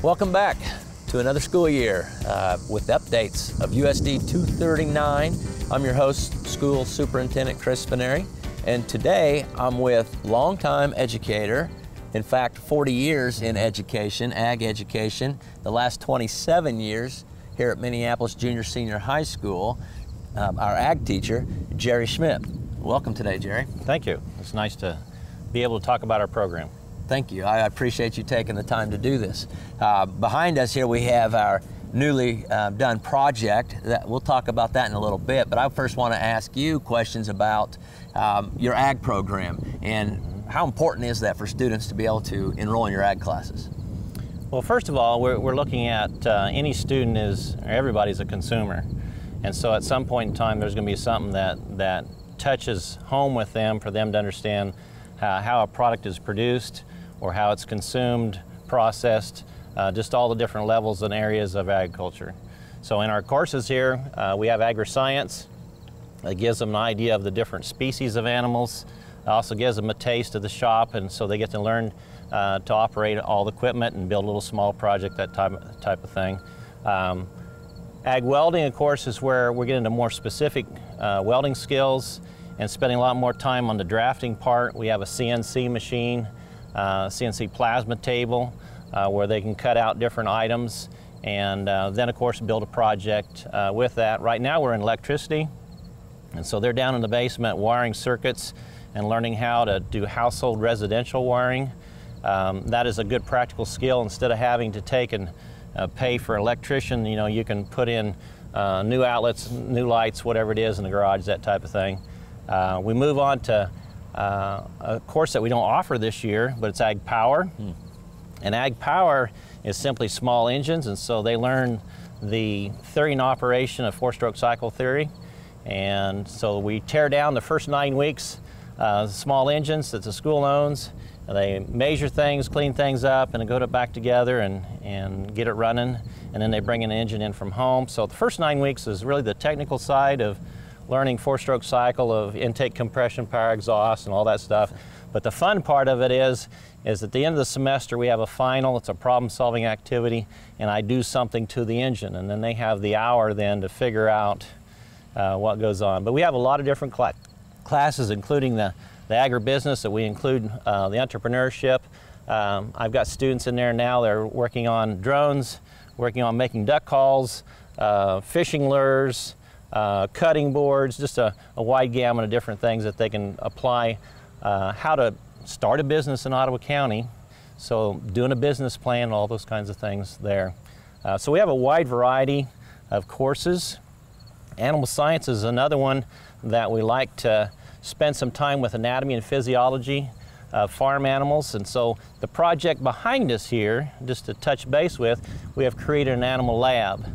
Welcome back to another school year with updates of USD 239. I'm your host, School Superintendent Chris Spineri, and today I'm with longtime educator, in fact 40 years in education, ag education, the last 27 years here at Minneapolis Junior Senior High School, our ag teacher, Jerry Schmidt. Welcome today, Jerry. Thank you. It's nice to be able to talk about our program. Thank you. I appreciate you taking the time to do this. Behind us here we have our newly done project. We'll talk about that in a little bit, but I first want to ask you questions about your ag program and how important is that for students to be able to enroll in your ag classes? Well, first of all, we're looking at any student everybody's a consumer. And so at some point in time there's going to be something that touches home with them for them to understand how a product is produced or how it's consumed, processed, just all the different levels and areas of agriculture. So in our courses here, we have agri-science. It gives them an idea of the different species of animals. It also gives them a taste of the shop, and so they get to learn to operate all the equipment and build a little small project, that type of thing. Ag welding, of course, is where we're getting into more specific welding skills and spending a lot more time on the drafting part. We have a CNC machine, CNC plasma table, where they can cut out different items and then of course build a project with that. Right now we're in electricity, and so they're down in the basement wiring circuits and learning how to do household residential wiring. That is a good practical skill. Instead of having to take and pay for an electrician, you can put in new outlets, new lights, whatever it is in the garage, that type of thing. We move on to a course that we don't offer this year, but it's Ag Power. And Ag Power is simply small engines, and so they learn the theory and operation of four-stroke cycle theory. And so we tear down the first 9 weeks small engines that the school owns. They measure things, clean things up, and then go back together and get it running. And then they bring an engine in from home. So the first 9 weeks is really the technical side of learning four-stroke cycle of intake, compression, power, exhaust, and all that stuff. But the fun part of it is at the end of the semester we have a final. It's a problem-solving activity, and I do something to the engine, and then they have the hour then to figure out what goes on. But we have a lot of different classes, including the agribusiness, that we include the entrepreneurship. I've got students in there now. They're working on drones, working on making duck calls, fishing lures, cutting boards, just a wide gamut of different things that they can apply. How to start a business in Ottawa County, so doing a business plan, all those kinds of things there. So we have a wide variety of courses. Animal science is another one that we like to spend some time with anatomy and physiology of farm animals. And so the project behind us here, just to touch base with, we have created an animal lab.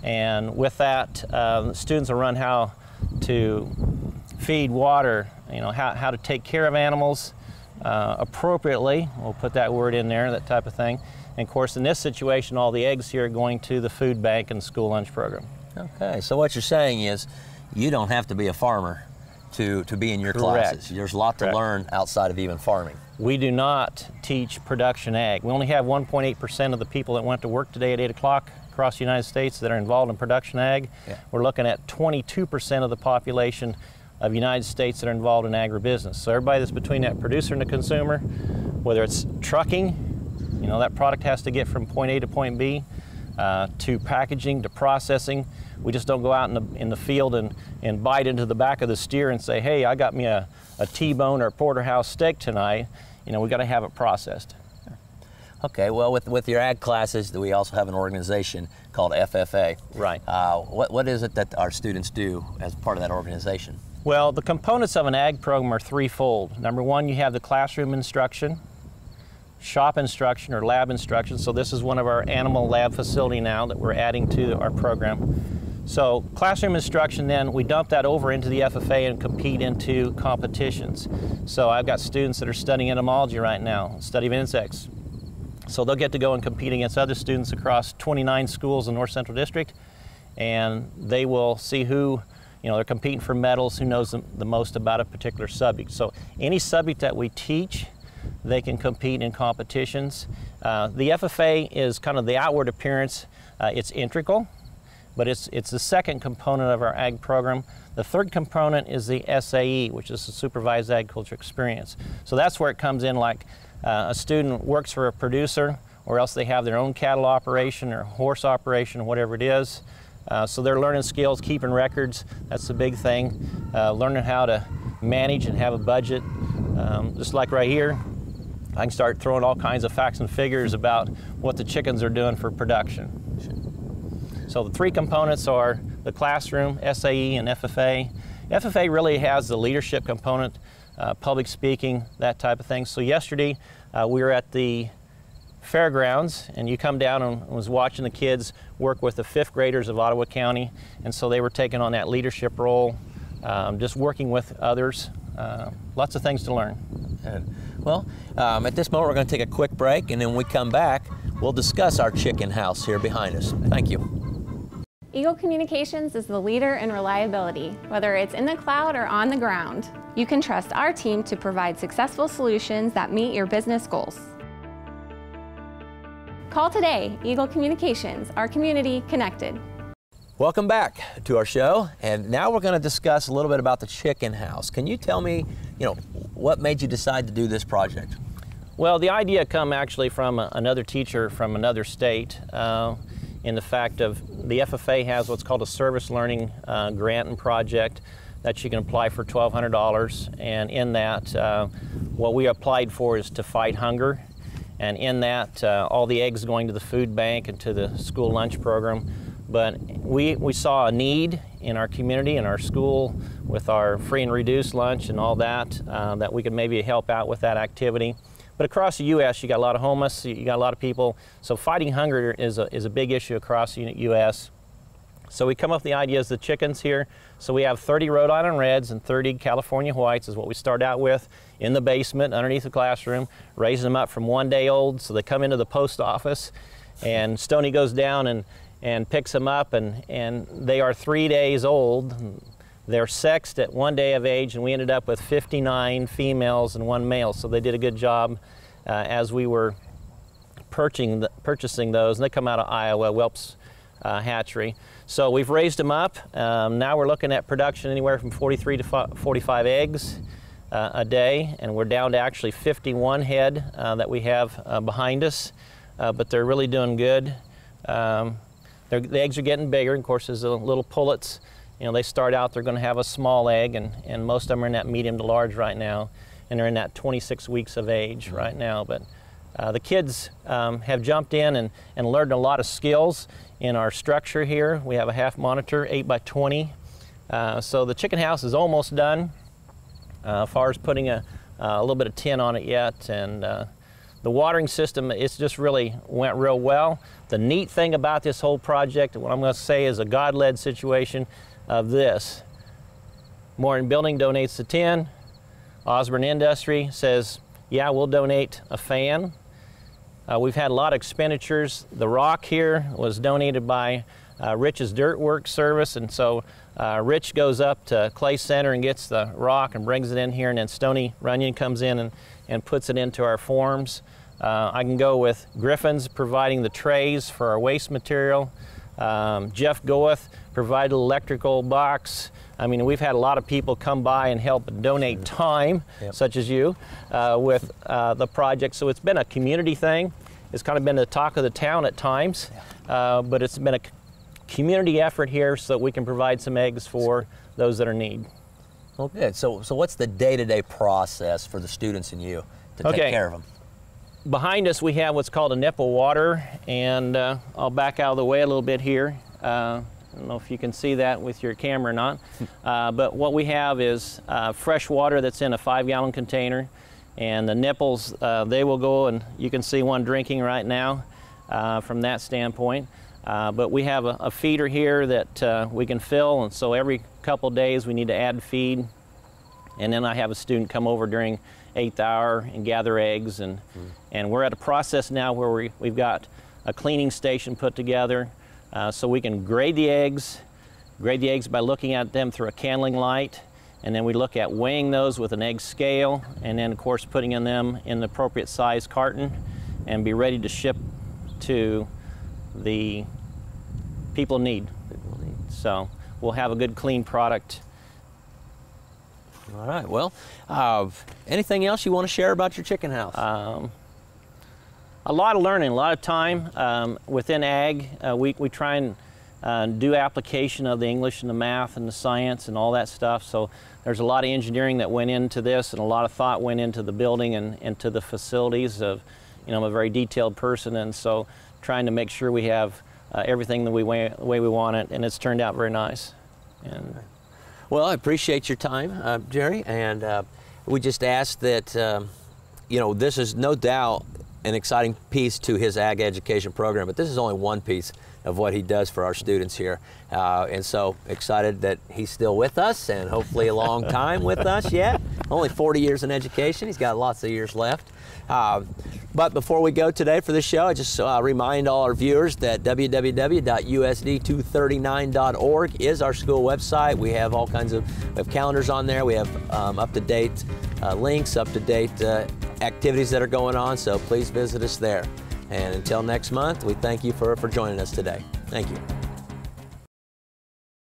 And with that, students will learn how to feed, water, how to take care of animals appropriately. We'll put that word in there, that type of thing. And of course, in this situation, all the eggs here are going to the food bank and school lunch program. Okay, so what you're saying is you don't have to be a farmer to be in your classes. There's a lot to learn outside of even farming. We do not teach production ag. We only have 1.8% of the people that went to work today at 8 o'clock across the United States that are involved in production ag. Yeah. We're looking at 22% of the population of the United States that are involved in agribusiness. So everybody that's between that producer and the consumer, whether it's trucking, that product has to get from point A to point B, to packaging, to processing. We just don't go out in the field and bite into the back of the steer and say, hey, I got me a T-bone or a porterhouse steak tonight. We got to have it processed. Okay, well, with your ag classes, we also have an organization called FFA. Right. What is it that our students do as part of that organization? Well, the components of an ag program are threefold. Number one, you have the classroom instruction, shop instruction or lab instruction. So this is one of our animal lab facility now that we're adding to our program. So classroom instruction, then we dump that over into the FFA and compete into competitions. So I've got students that are studying entomology right now, study of insects. So they'll get to go and compete against other students across 29 schools in North Central District, and they will see who, they're competing for medals, who knows the most about a particular subject. So any subject that we teach, they can compete in competitions. The FFA is kind of the outward appearance. It's integral, but it's the second component of our ag program. The third component is the SAE, which is the Supervised Agriculture Experience. So that's where it comes in, like a student works for a producer, or else they have their own cattle operation or horse operation, or whatever it is. So they're learning skills, keeping records. That's the big thing. Learning how to manage and have a budget. Just like right here, I can start throwing all kinds of facts and figures about what the chickens are doing for production. So the three components are the classroom, SAE, and FFA. FFA really has the leadership component, public speaking, that type of thing. So yesterday we were at the fairgrounds, and you come down and was watching the kids work with the 5th graders of Ottawa County, and so they were taking on that leadership role, just working with others. Lots of things to learn. Good. Well, at this moment we're going to take a quick break, and then when we come back, we'll discuss our chicken house here behind us. Thank you. Eagle Communications is the leader in reliability, whether it's in the cloud or on the ground. You can trust our team to provide successful solutions that meet your business goals. Call today, Eagle Communications, our community connected. Welcome back to our show, and now we're going to discuss a little bit about the chicken house. Can you tell me, what made you decide to do this project? Well, the idea come actually from another teacher from another state, in the fact of the FFA has what's called a service learning grant and project that you can apply for $1,200, and in that what we applied for is to fight hunger, and in that all the eggs going to the food bank and to the school lunch program. But we saw a need in our community, in our school, with our free and reduced lunch and all that, that we could maybe help out with that activity. But across the U.S., you got a lot of homeless, you got a lot of people, so fighting hunger is a big issue across the U.S. So we come up with the ideas of the chickens here. So we have 30 Rhode Island Reds and 30 California Whites is what we start out with in the basement underneath the classroom, raising them up from 1 day old. So they come into the post office, and Stoney goes down and picks them up, and they are 3 days old. They're sexed at 1 day of age, and we ended up with 59 females and 1 male. So they did a good job as we were purchasing those, and they come out of Iowa, Welp's hatchery. So we've raised them up. Now we're looking at production anywhere from 43 to 45 eggs a day, and we're down to actually 51 head that we have behind us, but they're really doing good. The eggs are getting bigger. Of course, there's little pullets. They start out, they're going to have a small egg, and most of them are in that medium to large right now, and they're in that 26 weeks of age right now. But the kids have jumped in and learned a lot of skills in our structure here. We have a half monitor, 8 by 20. So the chicken house is almost done, as far as putting a little bit of tin on it yet. And the watering system, it's just really went real well. The neat thing about this whole project, what I'm going to say is a God-led situation of this. Morton Building donates the tin. Osborne Industry says, yeah, we'll donate a fan. We've had a lot of expenditures. The rock here was donated by Rich's Dirt Work Service, and so Rich goes up to Clay Center and gets the rock and brings it in here, and then Stoney Runyon comes in and puts it into our forms. I can go with Griffin's providing the trays for our waste material. Jeff Goeth provided an electrical box. I mean, we've had a lot of people come by and help donate time, such as you, with the project. So it's been a community thing. It's kind of been the talk of the town at times, but it's been a community effort here so that we can provide some eggs for those that are in need. Well, good. So what's the day-to-day process for the students and you to take care of them? Behind us we have what's called a Nipple Water, and I'll back out of the way a little bit here. I don't know if you can see that with your camera or not, but what we have is fresh water that's in a 5-gallon container, and the nipples, they will go, and you can see one drinking right now from that standpoint. But we have a feeder here that we can fill, and so every couple days we need to add feed, and then I have a student come over during 8th hour and gather eggs, and we're at a process now where we've got a cleaning station put together so we can grade the eggs by looking at them through a candling light, and then we look at weighing those with an egg scale, and then of course putting them in the appropriate size carton, and be ready to ship to the people in need. So we'll have a good, clean product. All right, well, anything else you want to share about your chicken house? A lot of learning, a lot of time. Within ag, we try and do application of the English and the math and the science and all that stuff. So there's a lot of engineering that went into this, and a lot of thought went into the building and into the facilities. Of, you know, I'm a very detailed person, and so trying to make sure we have everything the way we want it, and it's turned out very nice. And well, I appreciate your time, Jerry, and we just ask that, you know, this is no doubt an exciting piece to his ag education program, but this is only one piece of what he does for our students here. And so excited that he's still with us, and hopefully a long time with us yet. Only 40 years in education. He's got lots of years left. But before we go today for this show, I just remind all our viewers that www.usd239.org is our school website. We have all kinds of calendars on there. We have up-to-date links, up-to-date activities that are going on, so please visit us there. And until next month, we thank you for joining us today. Thank you.